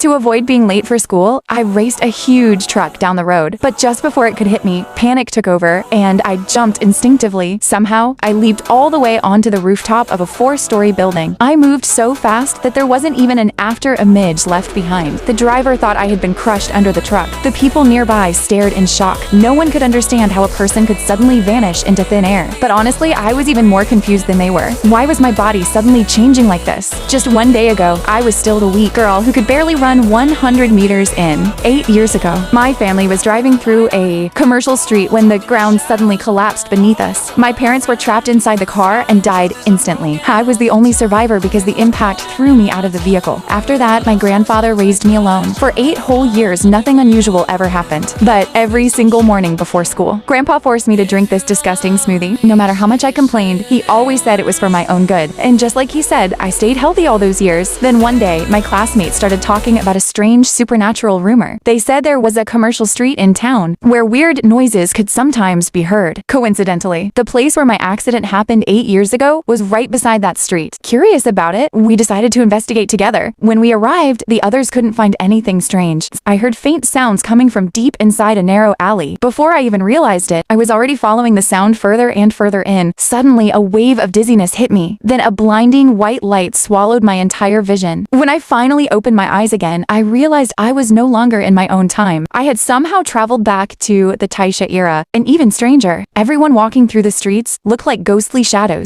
To avoid being late for school, I raced a huge truck down the road, but just before it could hit me, panic took over and I jumped instinctively. Somehow, I leaped all the way onto the rooftop of a 4-story building. I moved so fast that there wasn't even an after image left behind. The driver thought I had been crushed under the truck. The people nearby stared in shock. No one could understand how a person could suddenly vanish into thin air. But honestly, I was even more confused than they were. Why was my body suddenly changing like this? Just one day ago, I was still the weak girl who could barely run 100 meters in. 8 years ago, my family was driving through a commercial street when the ground suddenly collapsed beneath us. My parents were trapped inside the car and died instantly. I was the only survivor because the impact threw me out of the vehicle. After that, my grandfather raised me alone. For 8 whole years, nothing unusual ever happened. But every single morning before school, Grandpa forced me to drink this disgusting smoothie. No matter how much I complained, he always said it was for my own good. And just like he said, I stayed healthy all those years. Then one day, my classmates started talking about a strange supernatural rumor. They said there was a commercial street in town where weird noises could sometimes be heard. Coincidentally, the place where my accident happened 8 years ago was right beside that street. Curious about it, we decided to investigate together. When we arrived, the others couldn't find anything strange. I heard faint sounds coming from deep inside a narrow alley. Before I even realized it, I was already following the sound further and further in. Suddenly, a wave of dizziness hit me. Then a blinding white light swallowed my entire vision. When I finally opened my eyes again, I realized I was no longer in my own time. I had somehow traveled back to the Taisha era. And even stranger, everyone walking through the streets looked like ghostly shadows.